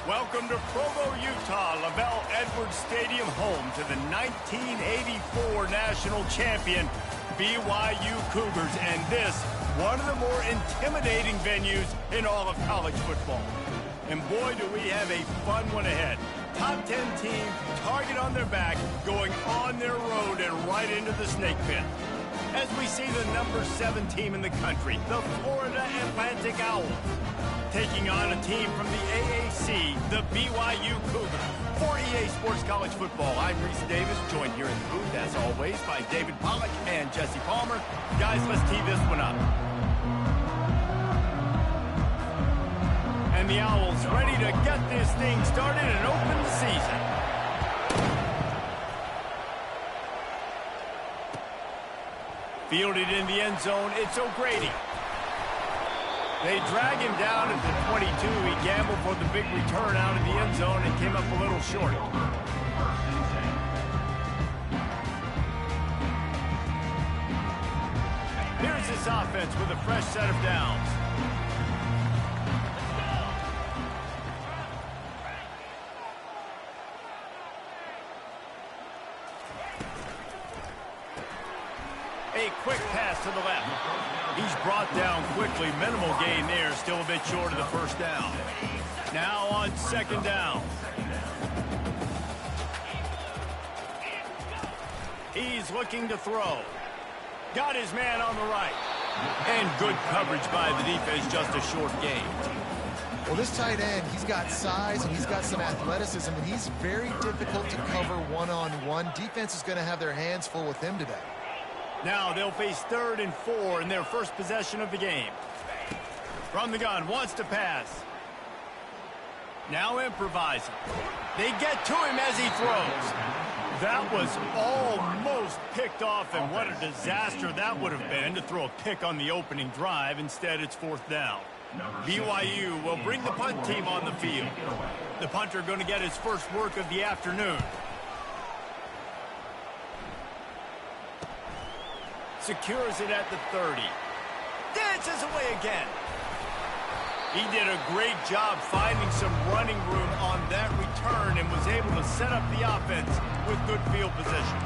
Welcome to Provo, Utah, LaBelle Edwards Stadium, home to the 1984 national champion BYU Cougars, and this, one of the more intimidating venues in all of college football. And boy, do we have a fun one ahead. Top 10 team, target on their back, going on their road and right into the snake pit. As we see the number 7 team in the country, the Florida Atlantic Owls, taking on a team from the AAC, the BYU Cougars. For EA Sports College Football, I'm Reese Davis, joined here in the booth, as always, by David Pollack and Jesse Palmer. Guys, let's tee this one up. And the Owls ready to get this thing started and open the season. Fielded in the end zone, it's O'Grady. They drag him down at the 22. He gambled for the big return out of the end zone and came up a little short. Here's this offense with a fresh set of downs. A quick pass to the left. He's brought down quickly. Minimal gain there. Still a bit short of the first down. Now on second down. He's looking to throw. Got his man on the right. And good coverage by the defense. Just a short gain. Well, this tight end, he's got size and he's got some athleticism, and he's very difficult to cover one-on-one. Defense is going to have their hands full with him today. Now they'll face 3rd and 4 in their first possession of the game. From the gun, wants to pass. Now improvising. They get to him as he throws. That was almost picked off, and what a disaster that would have been to throw a pick on the opening drive. Instead, it's 4th down. BYU will bring the punt team on the field. The punter going to get his first work of the afternoon. Secures it at the 30. Dances away again. He did a great job finding some running room on that return and was able to set up the offense with good field position.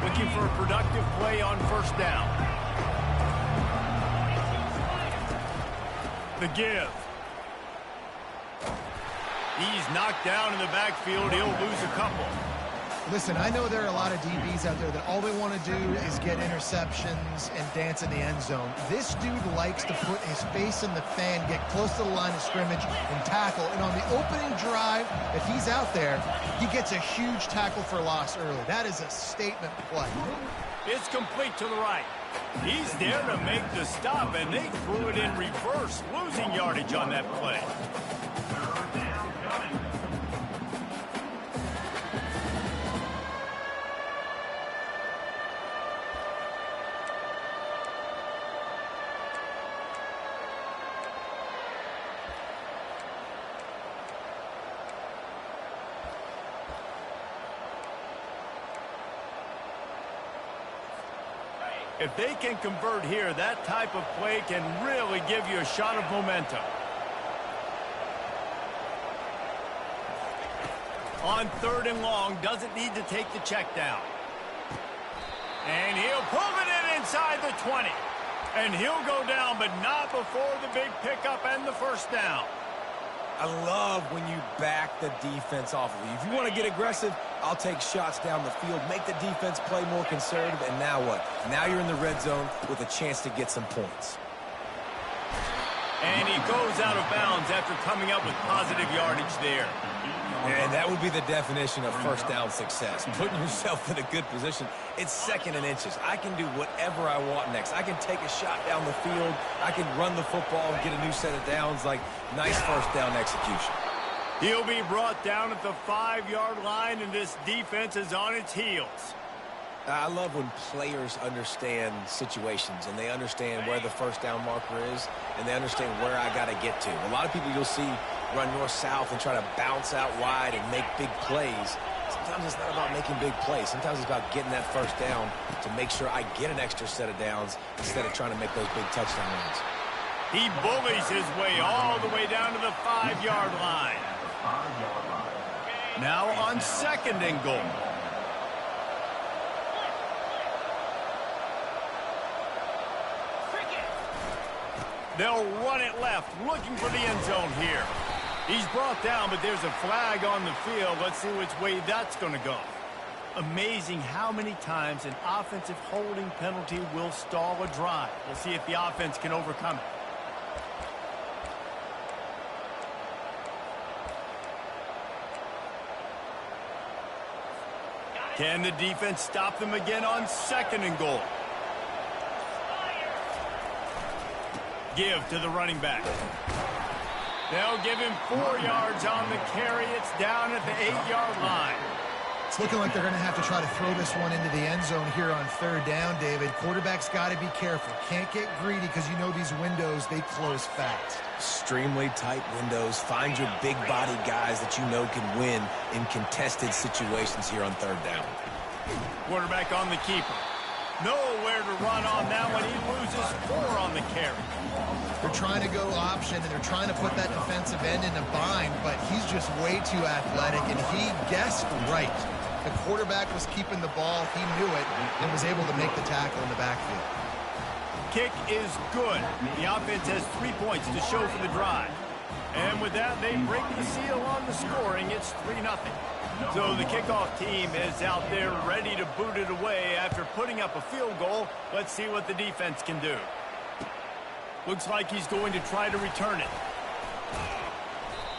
Looking for a productive play on first down. The give. He's knocked down in the backfield. He'll lose a couple. Listen, I know there are a lot of DBs out there that all they want to do is get interceptions and dance in the end zone. This dude likes to put his face in the fan, get close to the line of scrimmage, and tackle. And on the opening drive, if he's out there, he gets a huge tackle for loss early. That is a statement play. It's complete to the right. He's there to make the stop, and they threw it in reverse, losing yardage on that play. If they can convert here, that type of play can really give you a shot of momentum. On 3rd and long, doesn't need to take the check down. And he'll pull it in inside the 20. And he'll go down, but not before the big pickup and the first down. I love when you back the defense off of you. If you want to get aggressive, I'll take shots down the field, make the defense play more conservative, and now what? Now you're in the red zone with a chance to get some points. And he goes out of bounds after coming up with positive yardage there. And that would be the definition of first down success. Putting yourself in a good position. It's 2nd and inches. I can do whatever I want next. I can take a shot down the field. I can run the football and get a new set of downs. Like, nice first down execution. He'll be brought down at the 5-yard line, and this defense is on its heels. I love when players understand situations and they understand where the first down marker is and they understand where I got to get to. A lot of people you'll see run north-south and try to bounce out wide and make big plays. Sometimes it's not about making big plays. Sometimes it's about getting that first down to make sure I get an extra set of downs instead of trying to make those big touchdown runs. He bullies his way all the way down to the 5-yard line. Now on 2nd and goal. They'll run it left, looking for the end zone here. He's brought down, but there's a flag on the field. Let's see which way that's going to go. Amazing how many times an offensive holding penalty will stall a drive. We'll see if the offense can overcome it. Can the defense stop them again on 2nd and goal? Give to the running back. They'll give him 4 yards on the carry. It's down at the 8-yard line. It's looking like they're going to have to try to throw this one into the end zone here on 3rd down, David. Quarterback's got to be careful. Can't get greedy because you know these windows, they close fast. Extremely tight windows. Find your big body guys that you know can win in contested situations here on 3rd down. Quarterback on the keeper. Nowhere to run on that one. He loses 4 on the carry. They're trying to go option, and they're trying to put that defensive end in a bind, but he's just way too athletic, and he guessed right. The quarterback was keeping the ball. He knew it and was able to make the tackle in the backfield. Kick is good. The offense has 3 points to show for the drive. And with that, they break the seal on the scoring. It's 3-0. So the kickoff team is out there ready to boot it away after putting up a field goal. Let's see what the defense can do. Looks like he's going to try to return it.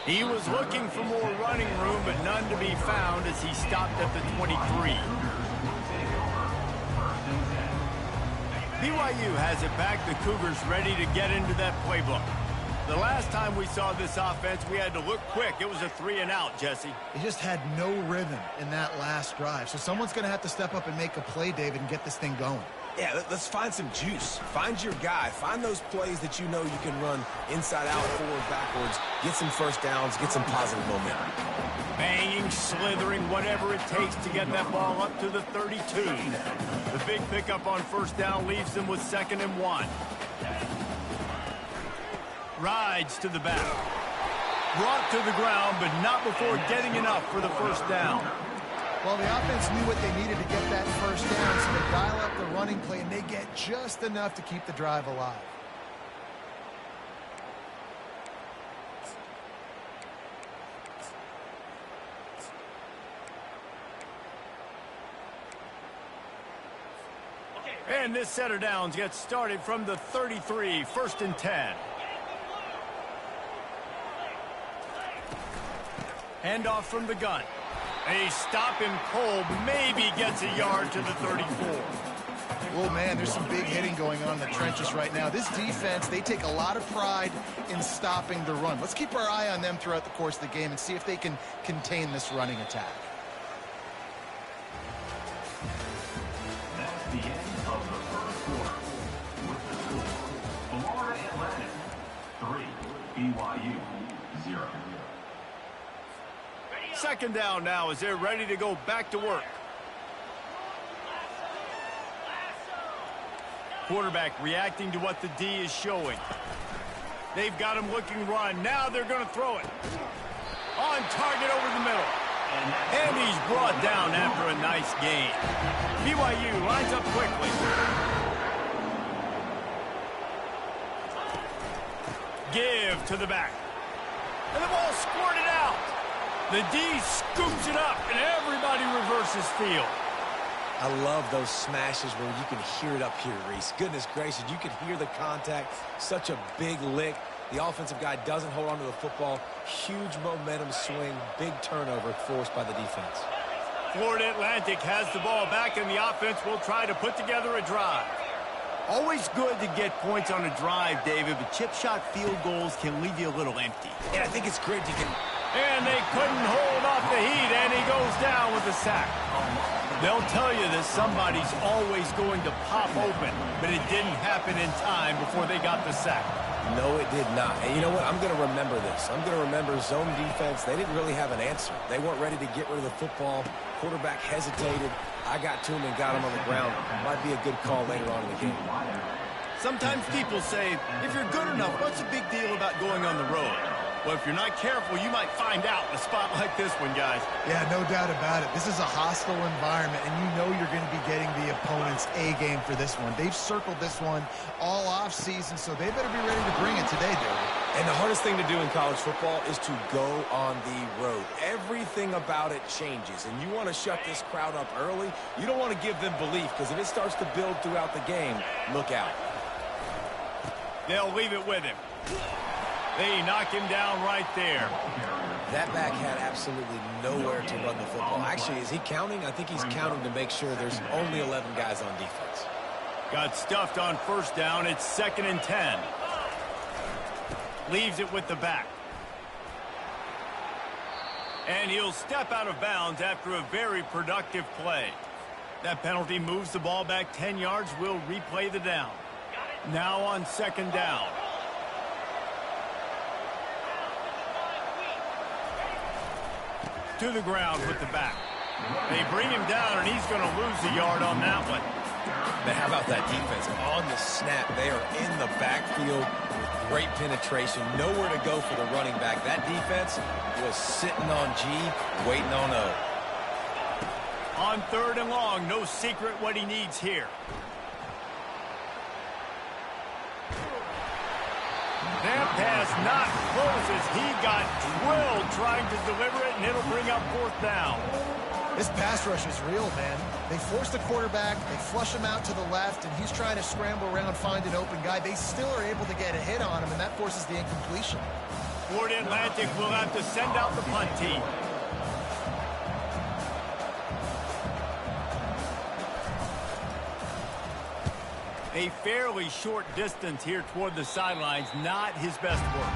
He was looking for more running room, but none to be found as he stopped at the 23. BYU has it back. The Cougars ready to get into that playbook. The last time we saw this offense, we had to look quick. It was a 3-and-out, Jesse. He just had no rhythm in that last drive. So someone's going to have to step up and make a play, David, and get this thing going. Yeah, let's find some juice. Find your guy. Find those plays that you know you can run inside out, forward, backwards. Get some first downs. Get some positive momentum. Banging, slithering, whatever it takes to get that ball up to the 32. The big pickup on first down leaves them with 2nd and 1. Rides to the back. Brought to the ground, but not before getting enough for the first down. Well, the offense knew what they needed to get that first down, so they dial up the running play, and they get just enough to keep the drive alive. And this set of downs gets started from the 33, 1st and 10. Handoff from the gun. They stop him cold, maybe gets a yard to the 34. Oh, man, there's some big hitting going on in the trenches right now. This defense, they take a lot of pride in stopping the run. Let's keep our eye on them throughout the course of the game and see if they can contain this running attack. That's the end of the first quarter. With the score, Florida Atlantic 3, BYU 0. 2nd down now as they're ready to go back to work. Quarterback reacting to what the D is showing. They've got him looking run. Now they're going to throw it. On target over the middle. And he's brought down after a nice gain. BYU lines up quickly. Give to the back. And the ball squirted out. The D scoops it up, and everybody reverses field. I love those smashes where you can hear it up here, Reese. Goodness gracious, you can hear the contact. Such a big lick. The offensive guy doesn't hold on to the football. Huge momentum swing, big turnover forced by the defense. Florida Atlantic has the ball back, and the offense will try to put together a drive. Always good to get points on a drive, David, but chip shot field goals can leave you a little empty. And I think it's great you can... And they couldn't hold off the heat, and he goes down with a sack. They'll tell you that somebody's always going to pop open, but it didn't happen in time before they got the sack. No, it did not. And you know what? I'm going to remember this. I'm going to remember zone defense. They didn't really have an answer. They weren't ready to get rid of the football. Quarterback hesitated. I got to him and got him on the ground. Might be a good call later on in the game. Sometimes people say, if you're good enough, what's the big deal about going on the road? Well, if you're not careful, you might find out in a spot like this one, guys. Yeah, no doubt about it. This is a hostile environment, and you know you're going to be getting the opponent's A game for this one. They've circled this one all off season, so they better be ready to bring it today, David. And the hardest thing to do in college football is to go on the road. Everything about it changes, and you want to shut this crowd up early. You don't want to give them belief, because if it starts to build throughout the game, look out. They'll leave it with him. They knock him down right there. That back had absolutely nowhere to run the football. Actually, is he counting? I think he's counting to make sure there's only 11 guys on defense. Got stuffed on first down. It's 2nd and 10. Leaves it with the back. And he'll step out of bounds after a very productive play. That penalty moves the ball back 10 yards. We'll replay the down. Now on 2nd down. To the ground with the back. They bring him down, and he's going to lose a yard on that one. But how about that defense? On the snap, they are in the backfield with great penetration. Nowhere to go for the running back. That defense was sitting on G, waiting on O. On 3rd and long, no secret what he needs here. That pass not close as he got drilled trying to deliver it, and it'll bring up 4th down. This pass rush is real, man. They force the quarterback, they flush him out to the left, and he's trying to scramble around, find an open guy. They still are able to get a hit on him, and that forces the incompletion. Florida Atlantic will have to send out the punt team. A fairly short distance here toward the sidelines, not his best work.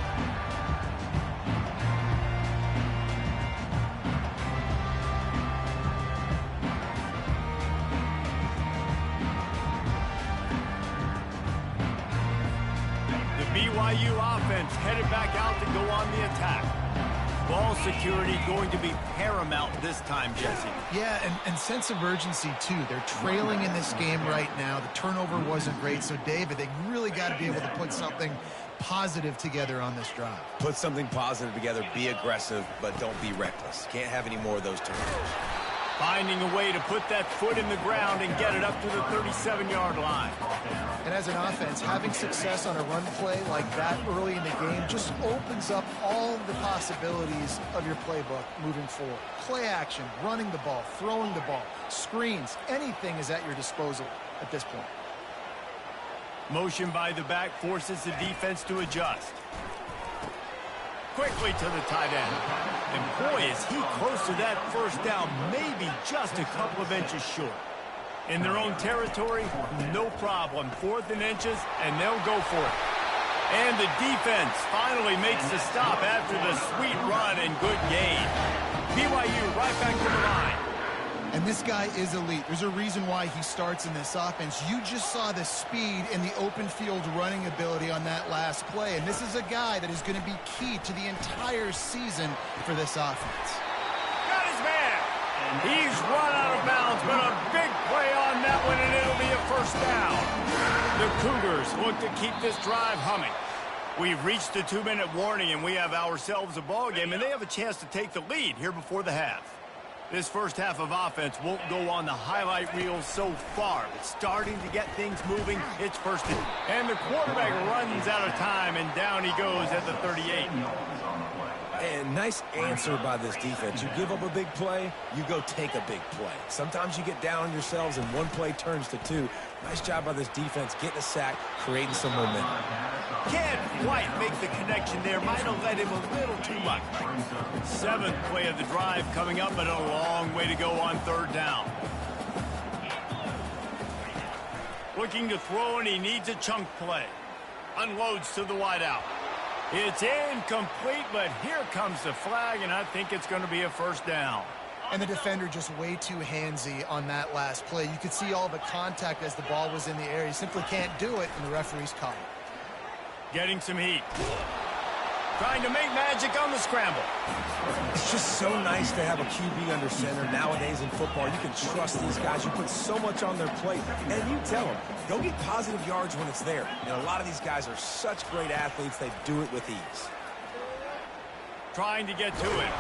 The BYU offense headed back out to go on the attack. Ball security going to be paramount this time, Jesse. Yeah, and sense of urgency, too. They're trailing in this game right now. The turnover wasn't great. So, David, they really got to be able to put something positive together on this drive. Put something positive together. Be aggressive, but don't be reckless. Can't have any more of those turnovers. Finding a way to put that foot in the ground and get it up to the 37-yard line. And as an offense, having success on a run play like that early in the game just opens up all the possibilities of your playbook moving forward. Play action, running the ball, throwing the ball, screens, anything is at your disposal at this point. Motion by the back forces the defense to adjust. Quickly to the tight end. And boy, is he close to that first down, maybe just a couple of inches short. In their own territory, no problem. 4th and inches, and they'll go for it. And the defense finally makes the stop after the sweet run and good gain. BYU right back to the line. And this guy is elite. There's a reason why he starts in this offense. You just saw the speed and the open field running ability on that last play. And this is a guy that is going to be key to the entire season for this offense. Got his man. He's run out of bounds, but a big play on that one, and it'll be a 1st down. The Cougars look to keep this drive humming. We've reached the 2-minute warning, and we have ourselves a ball game, and they have a chance to take the lead here before the half. This first half of offense won't go on the highlight reel so far, but starting to get things moving. It's first and the quarterback runs out of time, and down he goes at the 38. And nice answer by this defense. You give up a big play, you go take a big play. Sometimes you get down on yourselves and one play turns to two. Nice job by this defense getting a sack, creating some momentum. Can't quite make the connection there. Might have led him a little too much. 7th play of the drive coming up, but a long way to go on 3rd down. Looking to throw, and he needs a chunk play. Unloads to the wideout. It's incomplete, but here comes the flag, and I think it's going to be a first down. And the defender just way too handsy on that last play. You could see all the contact as the ball was in the air. He simply can't do it, and the referee's caught it. Getting some heat. Trying to make magic on the scramble. It's just so nice to have a QB under center. Nowadays in football, you can trust these guys. You put so much on their plate, and you tell them, go get positive yards when it's there. And a lot of these guys are such great athletes, they do it with ease. Trying to get to it.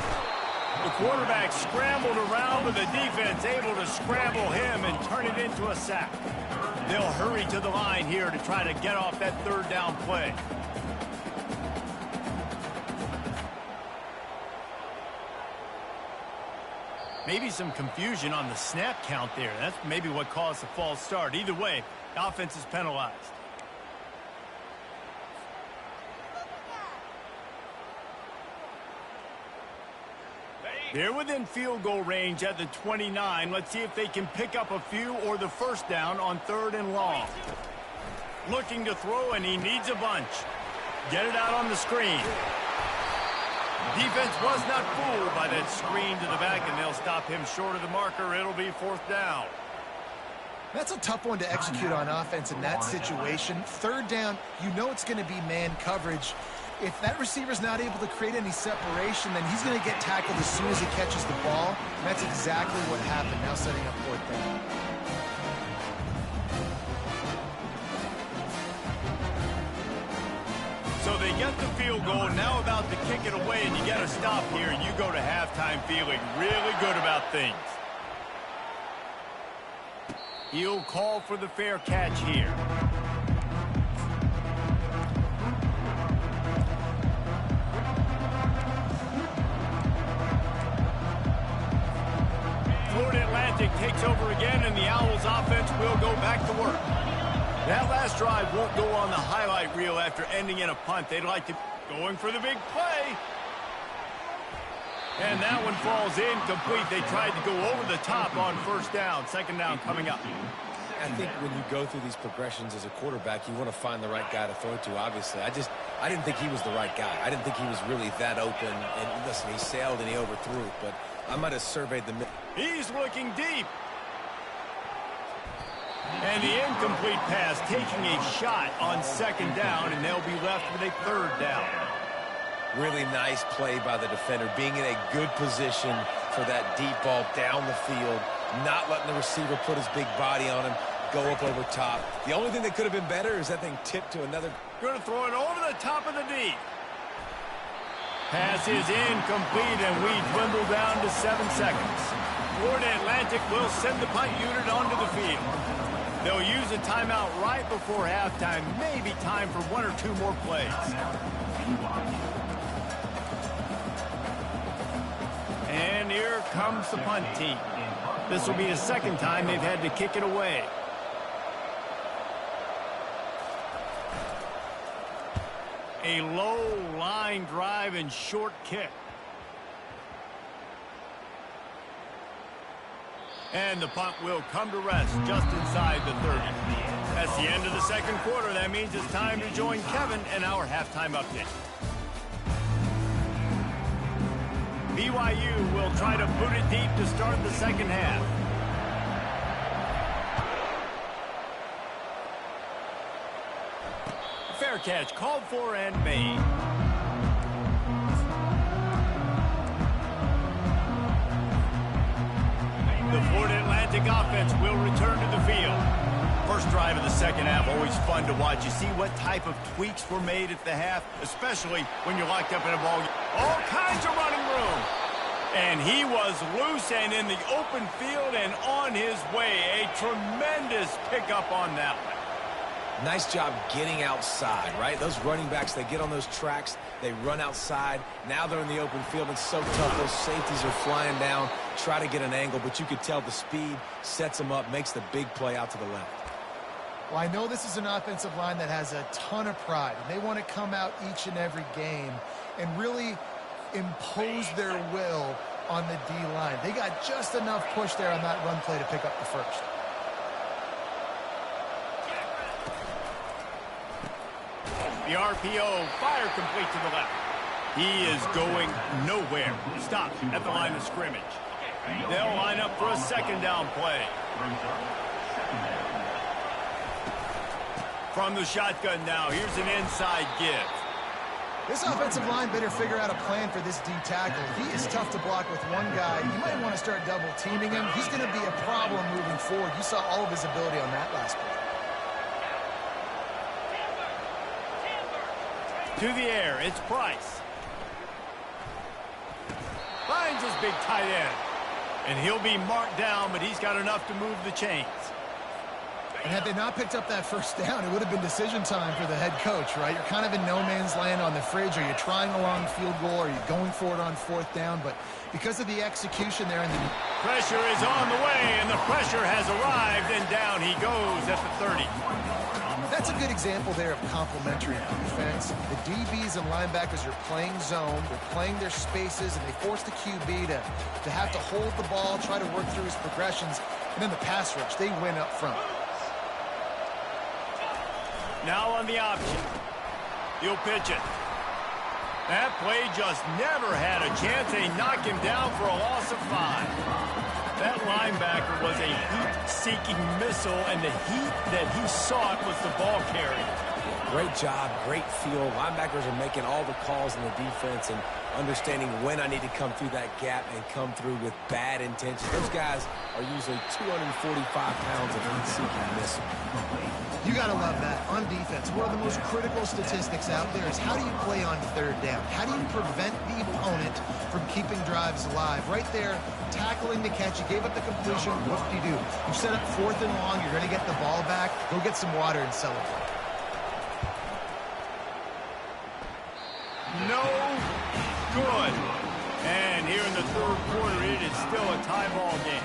The quarterback scrambled around, but the defense able to scramble him and turn it into a sack. They'll hurry to the line here to try to get off that 3rd down play. Maybe some confusion on the snap count there. That's maybe what caused the false start. Either way, the offense is penalized. They're within field goal range at the 29. Let's see if they can pick up a few or the first down on 3rd and long. Looking to throw, and he needs a bunch. Get it out on the screen. Defense was not fooled by that screen to the back, and they'll stop him short of the marker. It'll be 4th down. That's a tough one to execute on offense in that situation. 3rd down, you know it's going to be man coverage. If that receiver's not able to create any separation, then he's going to get tackled as soon as he catches the ball. And that's exactly what happened, now setting up 4th down. So they get the field goal, now about to kick it away, and you got to stop here. You go to halftime feeling really good about things. He'll call for the fair catch here. Florida Atlantic takes over again, and the Owls offense will go back to work. That last drive won't go on the highlight reel after ending in a punt. They'd like to going for the big play. And that one falls incomplete. They tried to go over the top on 1st down. 2nd down coming up. I think when you go through these progressions as a quarterback, you want to find the right guy to throw to, obviously. I didn't think he was the right guy. I didn't think he was really that open. And listen, he sailed and he overthrew it, but I might have surveyed the... He's looking deep. And the incomplete pass taking a shot on 2nd down, and they'll be left with a 3rd down. Really nice play by the defender, being in a good position for that deep ball down the field, not letting the receiver put his big body on him, go up over top. The only thing that could have been better is that thing tipped to another. Going to throw it over the top of the D. Pass is incomplete, and we dwindle down to 7 seconds. Florida Atlantic will send the punt unit onto the field. They'll use a timeout right before halftime. Maybe time for 1 or 2 more plays. And here comes the punt team. This will be the 2nd time they've had to kick it away. A low line drive and short kick. And the punt will come to rest just inside the 30. That's the end of the 2nd quarter. That means it's time to join Kevin and our halftime update. BYU will try to boot it deep to start the 2nd half. Fair catch called for and made. The Florida Atlantic offense will return to the field. First drive of the 2nd half, always fun to watch. You see what type of tweaks were made at the half, especially when you're locked up in a ball game. All kinds of running room. And he was loose and in the open field and on his way. A tremendous pickup on that one. Nice job getting outside, right? Those running backs, they get on those tracks, they run outside. Now they're in the open field. It's so tough. Those safeties are flying down, try to get an angle, but you could tell the speed sets them up, makes the big play out to the left. Well, I know this is an offensive line that has a ton of pride, and they want to come out each and every game and really impose their will on the D-line. They got just enough push there on that run play to pick up the first. The RPO, fire complete to the left. He is going nowhere. Stop at the line of scrimmage. They'll line up for a second down play. From the shotgun now, here's an inside give. This offensive line better figure out a plan for this D tackle. He is tough to block with one guy. You might want to start double teaming him. He's going to be a problem moving forward. You saw all of his ability on that last play. To the air, it's Price. Finds his big tight end. And he'll be marked down, but he's got enough to move the chains. And had they not picked up that first down, it would have been decision time for the head coach, right? You're kind of in no man's land on the fridge. Are you trying a long field goal? Are you going for it on fourth down? But because of the execution there, and the pressure is on the way, and the pressure has arrived, and down he goes at the 30. That's a good example there of complementary defense. The DBs and linebackers are playing zone, they're playing their spaces, and they force the QB to have to hold the ball, try to work through his progressions, and then the pass rush, they win up front. Now on the option. He'll pitch it. That play just never had a chance. They knock him down for a loss of 5. That linebacker was a heat-seeking missile, and the heat that he sought was the ball carrier. Great job, great feel. Linebackers are making all the calls in the defense and understanding when I need to come through that gap and come through with bad intentions. Those guys are usually 245 pounds of heat-seeking missile. You got to love that. On defense, one of the most critical statistics out there is how do you play on third down? How do you prevent the opponent from keeping drives alive? Right there, tackling the catch. You gave up the completion. What do? You set up fourth and long. You're going to get the ball back. Go get some water and celebrate. No good. And here in the third quarter, it is still a tie ball game.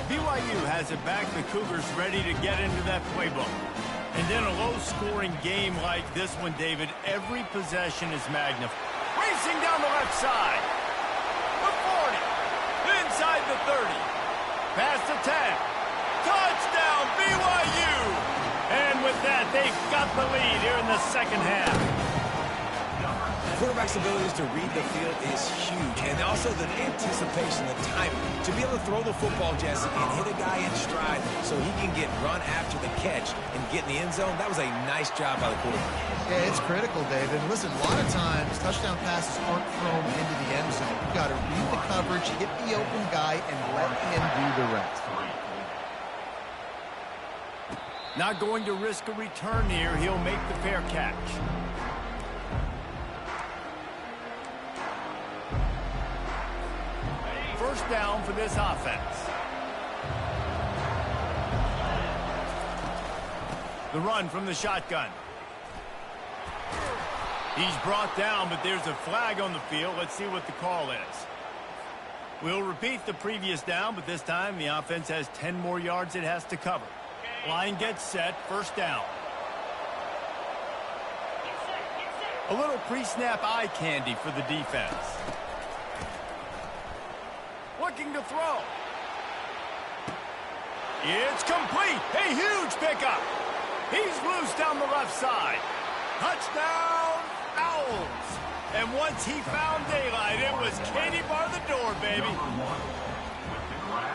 BYU has it back. The Cougars ready to get into that playbook. And in a low-scoring game like this one, David, every possession is magnified. Racing down the left side. The 40. Inside the 30. Past the 10. Touchdown, BYU! And with that, they've got the lead here in the second half. Quarterback's abilities to read the field is huge, and also the anticipation, the timing. To be able to throw the football, Jesse, and hit a guy in stride so he can get run after the catch and get in the end zone, that was a nice job by the quarterback. Yeah, it's critical, David. And listen, a lot of times, touchdown passes aren't thrown into the end zone. You've got to read the coverage, hit the open guy, and let him do the rest. Not going to risk a return here. He'll make the fair catch. First down for this offense. The run from the shotgun. He's brought down, but there's a flag on the field. Let's see what the call is. We'll repeat the previous down, but this time the offense has 10 more yards it has to cover. Line gets set, first down. A little pre-snap eye candy for the defense. Looking to throw. It's complete. A huge pickup. He's loose down the left side. Touchdown, Owls. And once he found daylight, it was Katie bar the door, baby.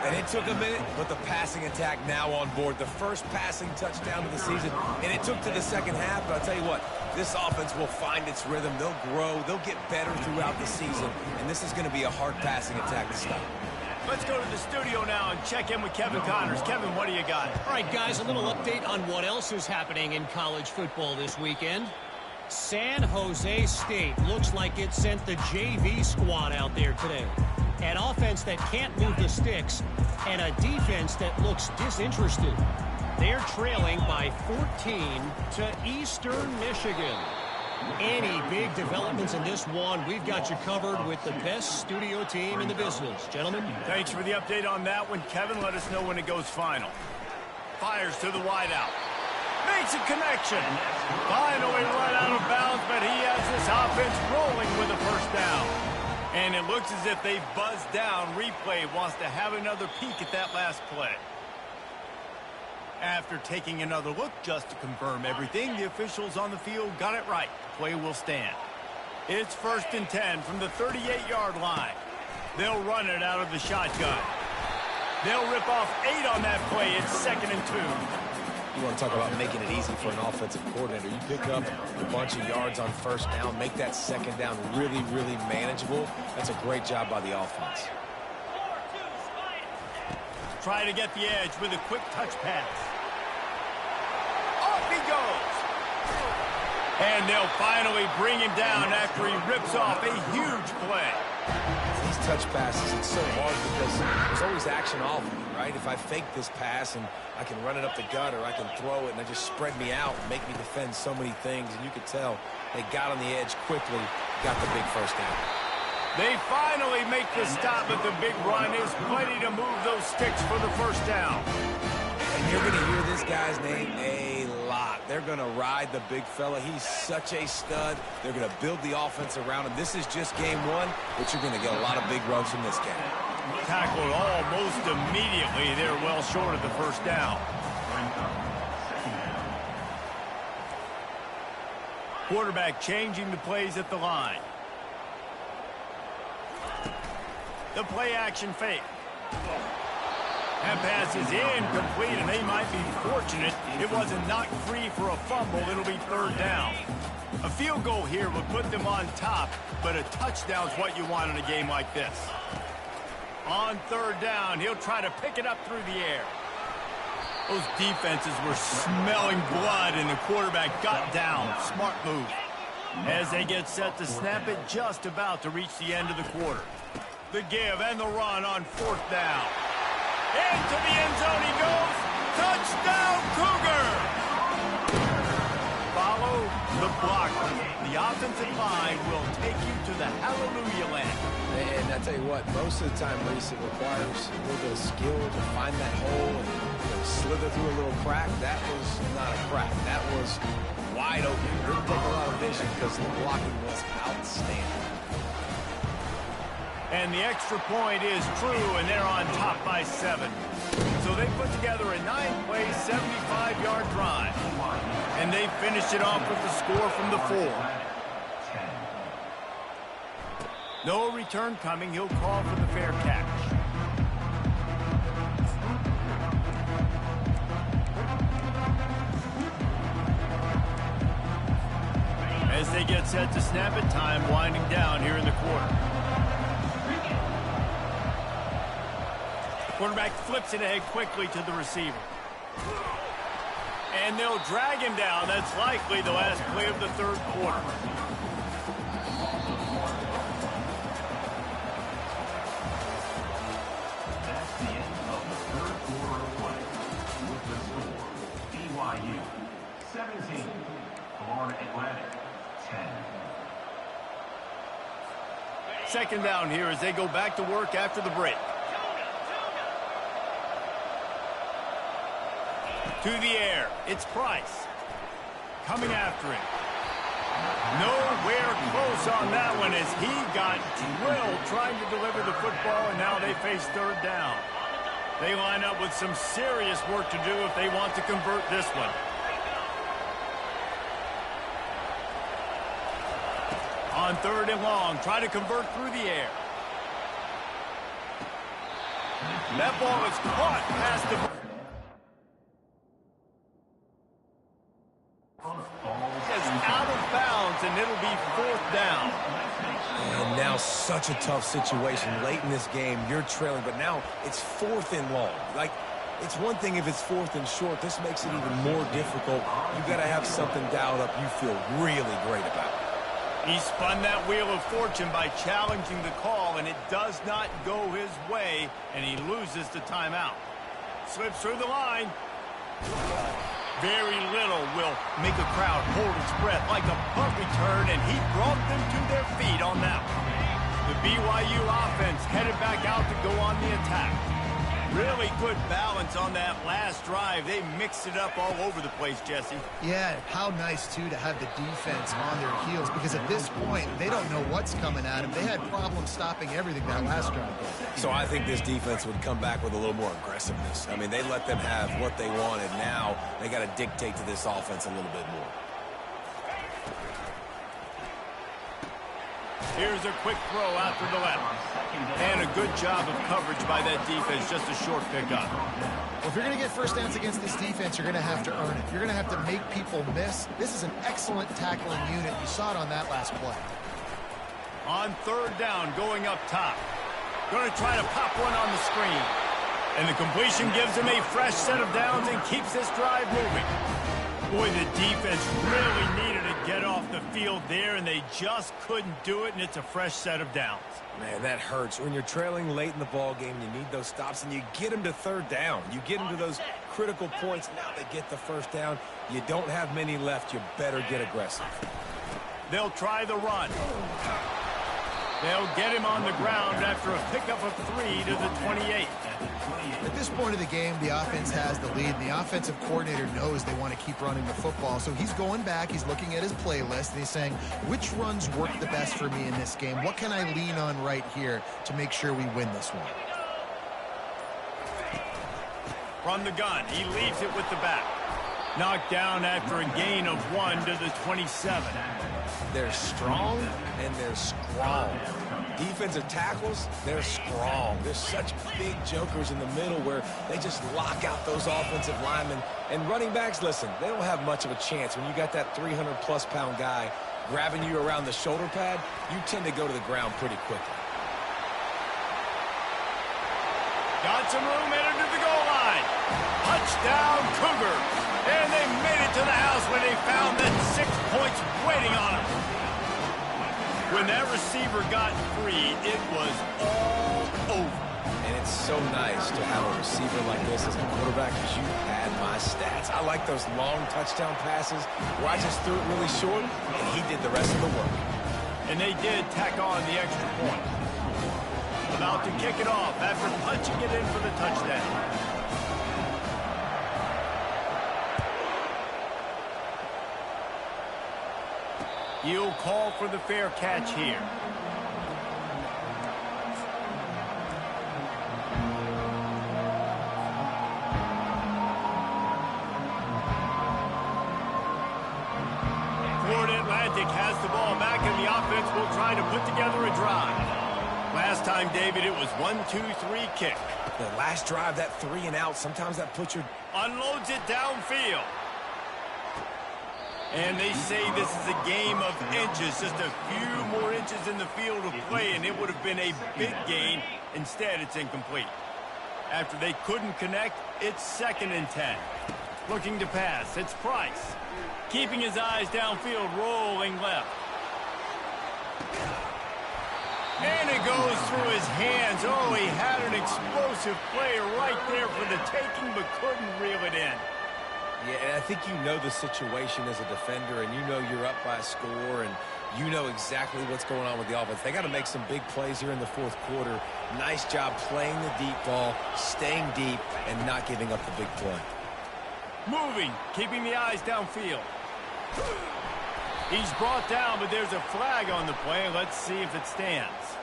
And it took a minute, but the passing attack now on board. The first passing touchdown of the season, and it took to the second half. But I'll tell you what, this offense will find its rhythm. They'll grow. They'll get better throughout the season. And this is going to be a hard passing attack to stop. Let's go to the studio now and check in with Kevin Connors. Kevin, what do you got? All right, guys, a little update on what else is happening in college football this weekend. San Jose State looks like it sent the JV squad out there today. An offense that can't move the sticks and a defense that looks disinterested. They're trailing by 14 to Eastern Michigan. Any big developments in this one, we've got you covered with the best studio team in the business. Gentlemen. Thanks for the update on that one, Kevin. Let us know when it goes final. Fires to the wideout. Makes a connection. Finally run out of bounds, but he has this offense rolling with a first down. And it looks as if they've buzzed down. Replay wants to have another peek at that last play. After taking another look just to confirm everything, the officials on the field got it right. Play will stand. It's 1st and 10 from the 38-yard line. They'll run it out of the shotgun. They'll rip off 8 on that play. It's 2nd and 2. You want to talk about making it easy for an offensive coordinator. You pick up a bunch of yards on first down, make that second down really, really manageable. That's a great job by the offense. Try to get the edge with a quick touch pass. Off he goes. And they'll finally bring him down after he rips off a huge play. These touch passes, it's so hard because there's always action off of it, right? If I fake this pass and I can run it up the gut or I can throw it and it just spread me out and make me defend so many things. And you could tell they got on the edge quickly, got the big first down. They finally make the stop, but the big run is plenty to move those sticks for the first down. And you're going to hear this guy's name a lot. They're going to ride the big fella. He's such a stud. They're going to build the offense around him. This is just game one, but you're going to get a lot of big runs from this guy. Tackled almost immediately. They're well short of the first down. Quarterback changing the plays at the line. The play action fake. That pass is incomplete, and they might be fortunate it wasn't knocked free for a fumble. It'll be 3rd down. A field goal here would put them on top, but a touchdown's what you want in a game like this. On 3rd down, he'll try to pick it up through the air. Those defenses were smelling blood, and the quarterback got down. Smart move. As they get set to snap it, just about to reach the end of the quarter. The give and the run on 4th down. Into the end zone he goes. Touchdown, Cougar! Follow the block. The offensive line will take you to the hallelujah land. And I tell you what, most of the time, Reese, it requires a little bit of skill to find that hole and slither through a little crack. That was not a crack. That was wide open. It didn't take a lot of vision because the blocking was outstanding. And the extra point is true, and they're on top by 7. So they put together a 9-play, 75-yard drive. And they finished it off with the score from the 4. No return coming. He'll call for the fair catch. As they get set to snap it, time winding down here in the quarter. Quarterback flips it ahead quickly to the receiver. And they'll drag him down. That's likely the last play of the 3rd quarter. That's the end of the 3rd quarter of play. With the score, BYU 17, Florida Atlantic 10. 2nd down here as they go back to work after the break. To the air, it's Price. Coming after him. Nowhere close on that one as he got drilled trying to deliver the football, and now they face 3rd down. They line up with some serious work to do if they want to convert this one. On 3rd and long, try to convert through the air. That ball is caught past the... out of bounds, and it'll be 4th down. And now such a tough situation late in this game. You're trailing, but now it's 4th and long. Like, It's one thing if it's 4th and short. This makes it even more difficult. You got to have something dialed up you feel really great about. He spun that wheel of fortune by challenging the call, and it does not go his way, and he loses the timeout. Slips through the line. Very little will make a crowd hold its breath like a punt return, and he brought them to their feet on that one. The BYU offense headed back out to go on the attack. Really good balance on that last drive. They mixed it up all over the place, Jesse. Yeah, how nice, too, to have the defense on their heels, because at this point, they don't know what's coming at them. They had problems stopping everything that last drive. So I think this defense would come back with a little more aggressiveness. I mean, they let them have what they wanted. Now they got to dictate to this offense a little bit more. Here's a quick throw out to the left. And a good job of coverage by that defense, just a short pickup. Well, if you're going to get first downs against this defense, you're going to have to earn it. You're going to have to make people miss. This is an excellent tackling unit. You saw it on that last play. On 3rd down, going up top. Going to try to pop one on the screen. And the completion gives him a fresh set of downs and keeps this drive moving. Boy, the defense really needed to get off the field there, and they just couldn't do it, and it's a fresh set of downs. Man, that hurts. When you're trailing late in the ball game, you need those stops, and you get them to 3rd down. You get them to those critical points. Now they get the 1st down. You don't have many left. You better get aggressive. They'll try the run. They'll get him on the ground after a pickup of 3 to the 28. At this point of the game, the offense has the lead, and the offensive coordinator knows they want to keep running the football. So he's going back, he's looking at his playlist, and he's saying, which runs work the best for me in this game? What can I lean on right here to make sure we win this one? From the gun, he leaves it with the back. Knocked down after a gain of 1 to the 27. They're strong and they're strong. Defensive tackles, they're strong. There's such big jokers in the middle where they just lock out those offensive linemen. And running backs, listen, they don't have much of a chance. When you got that 300-plus pound guy grabbing you around the shoulder pad, you tend to go to the ground pretty quickly. Got some room, entered to the goal line. Touchdown, Cougars. And they made it to the house when they found that 6 points waiting on them. When that receiver got free, it was all over. And it's so nice to have a receiver like this as a quarterback because you had my stats. I like those long touchdown passes where I just threw it really short, and he did the rest of the work. And they did tack on the extra point. About to kick it off after punching it in for the touchdown. He'll call for the fair catch here. Florida Atlantic has the ball back, and the offense will try to put together a drive. Last time, David, it was 1-2-3 kick. The last drive, that 3 and out, sometimes that puts your... Unloads it downfield. And they say this is a game of inches, just a few more inches in the field of play, and it would have been a big gain. Instead, it's incomplete. After they couldn't connect, it's 2nd and 10. Looking to pass, it's Price. Keeping his eyes downfield, rolling left. And it goes through his hands. Oh, he had an explosive play right there for the taking, but couldn't reel it in. Yeah, and I think you know the situation as a defender, and you know you're up by a score, and you know exactly what's going on with the offense. They got to make some big plays here in the 4th quarter. Nice job playing the deep ball, staying deep, and not giving up the big play. Moving, keeping the eyes downfield. He's brought down, but there's a flag on the play. Let's see if it stands.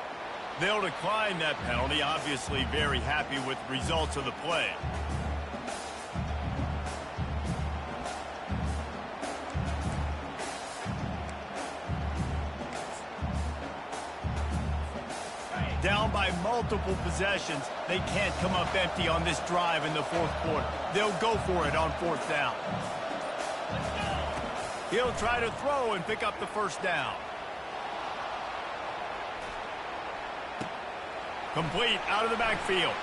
They'll decline that penalty, obviously very happy with the results of the play. Down by multiple possessions, they can't come up empty on this drive in the 4th quarter. They'll go for it on 4th down. He'll try to throw and pick up the 1st down. Complete out of the backfield.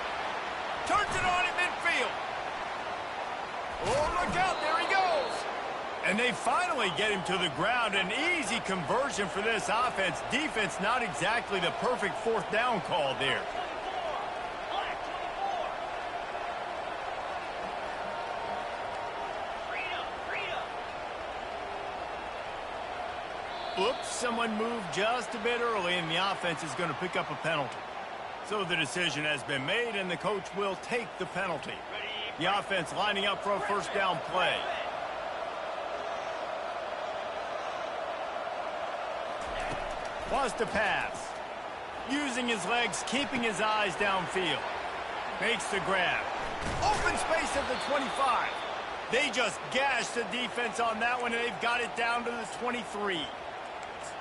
Turns it on in midfield. Oh, look out, there he goes. And they finally get him to the ground. An easy conversion for this offense. Defense, not exactly the perfect fourth down call there. Oops, someone moved just a bit early, and the offense is going to pick up a penalty. So the decision has been made, and the coach will take the penalty. The offense lining up for a first down play. Wants to pass. Using his legs, keeping his eyes downfield. Makes the grab. Open space at the 25. They just gashed the defense on that one, and they've got it down to the 23.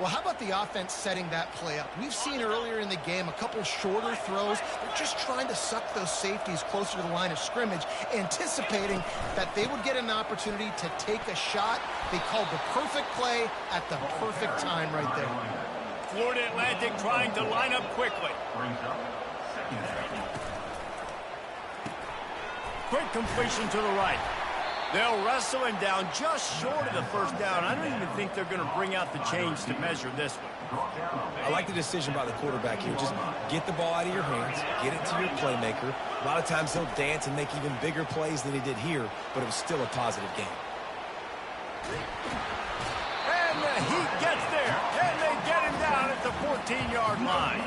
Well, how about the offense setting that play up? We've seen earlier in the game a couple shorter throws. They're just trying to suck those safeties closer to the line of scrimmage, anticipating that they would get an opportunity to take a shot. They called the perfect play at the perfect time right there. Florida Atlantic trying to line up quickly. Quick completion to the right. They'll wrestle him down just short of the first down. I don't even think they're going to bring out the chains to measure this one. I like the decision by the quarterback here. Just get the ball out of your hands, get it to your playmaker. A lot of times he'll dance and make even bigger plays than he did here, but it was still a positive game. And the heat gets there, and they get him down at the 14-yard line.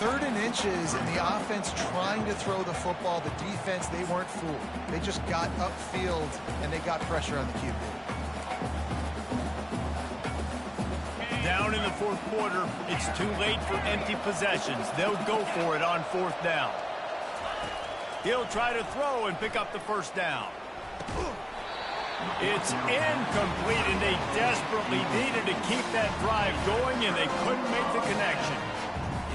3rd and inches, and the offense trying to throw the football. The defense, they weren't fooled. They just got upfield, and they got pressure on the QB. Down in the fourth quarter, it's too late for empty possessions. They'll go for it on 4th down. He'll try to throw and pick up the first down. It's incomplete, and they desperately needed to keep that drive going, and they couldn't make the connection.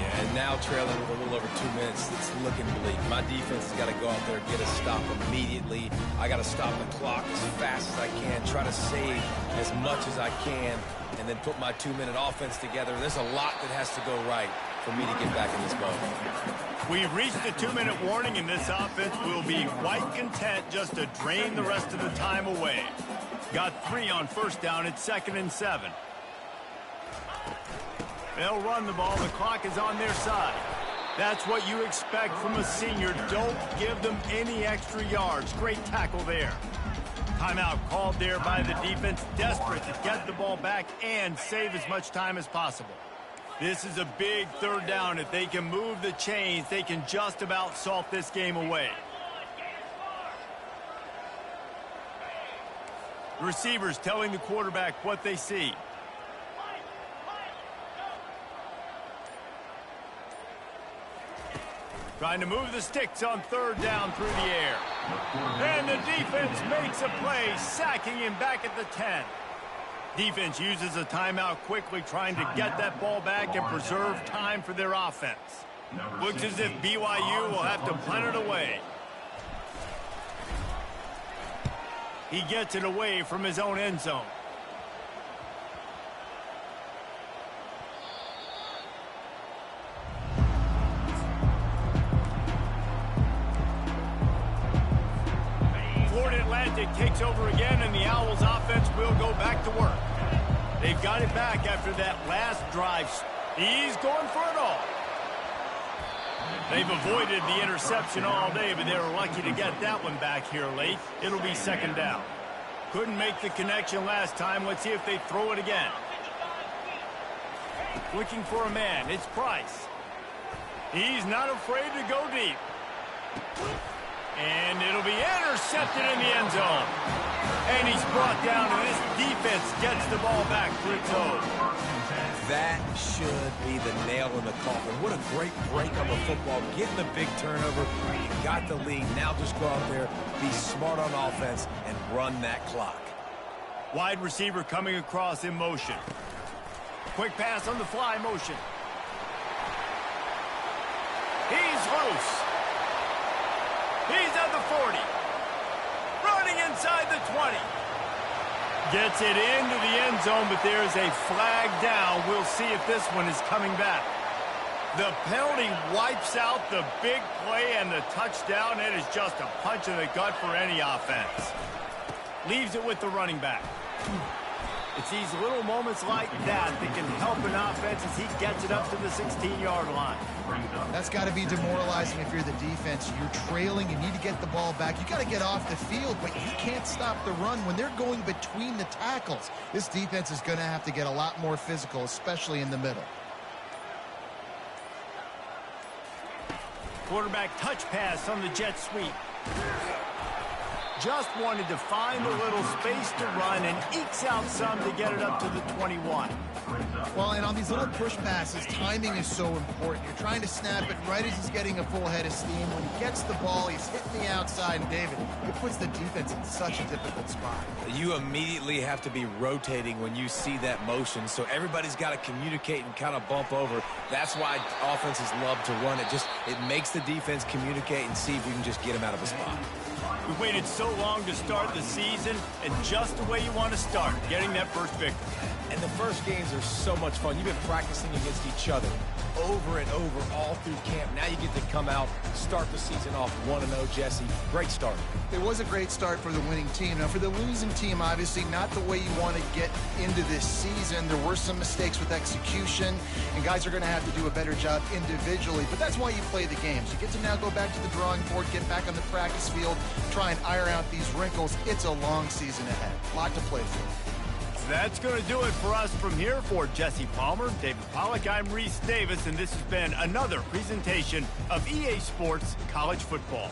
Yeah, and now trailing with a little over 2 minutes, it's looking bleak. My defense has got to go out there and get a stop immediately. I got to stop the clock as fast as I can, try to save as much as I can, and then put my 2-minute offense together. There's a lot that has to go right for me to get back in this boat. We've reached the 2-minute warning, and this offense will be quite content just to drain the rest of the time away. Got 3 on first down. It's 2nd and 7. They'll run the ball. The clock is on their side. That's what you expect from a senior. Don't give them any extra yards. Great tackle there. Timeout called there by the defense, desperate to get the ball back and save as much time as possible. This is a big 3rd down. If they can move the chains, they can just about salt this game away. Receivers telling the quarterback what they see. Trying to move the sticks on 3rd down through the air. And the defense makes a play, sacking him back at the 10. Defense uses a timeout quickly, trying to get that ball back and preserve time for their offense. Looks as if BYU will have to punt it away. He gets it away from his own end zone. Florida Atlantic takes over again, and the Owls offense will go back to work. They've got it back after that last drive. He's going for it all. They've avoided the interception all day, but they were lucky to get that one back here late. It'll be 2nd down. Couldn't make the connection last time. Let's see if they throw it again. Looking for a man. It's Price. He's not afraid to go deep. And it'll be intercepted in the end zone. And he's brought down, and this defense gets the ball back for its own. That should be the nail in the coffin. What a great break on the football. Getting the big turnover. You got the lead. Now just go out there, be smart on offense, and run that clock. Wide receiver coming across in motion. Quick pass on the fly motion. He's loose. He's at the 40. Running inside the 20. Gets it into the end zone, but there's a flag down. We'll see if this one is coming back. The penalty wipes out the big play and the touchdown. It is just a punch in the gut for any offense. Leaves it with the running back. It's these little moments like that that can help an offense as he gets it up to the 16-yard line. That's got to be demoralizing if you're the defense. You're trailing. You need to get the ball back. You got to get off the field, but you can't stop the run when they're going between the tackles. This defense is going to have to get a lot more physical, especially in the middle. Quarterback touch pass on the jet sweep. Just wanted to find a little space to run and ekes out some to get it up to the 21. Well, and on these little push passes, timing is so important. You're trying to snap it right as he's getting a full head of steam. When he gets the ball, he's hitting the outside, and David, it puts the defense in such a difficult spot. You immediately have to be rotating when you see that motion, so everybody's got to communicate and kind of bump over. That's why offenses love to run it. It makes the defense communicate and see if you can just get him out of a spot. We waited so long to start the season, and just the way you want to start, getting that first victory. And the first games are so much fun. You've been practicing against each other over and over all through camp. Now you get to come out, start the season off 1-0, Jesse. Great start. It was a great start for the winning team. Now, for the losing team, obviously not the way you want to get into this season. There were some mistakes with execution, and guys are going to have to do a better job individually. But that's why you play the games. You get to now go back to the drawing board, get back on the practice field, try and iron out these wrinkles. It's a long season ahead. A lot to play for. That's going to do it for us from here. For Jesse Palmer, David Pollack, I'm Reese Davis, and this has been another presentation of EA Sports College Football.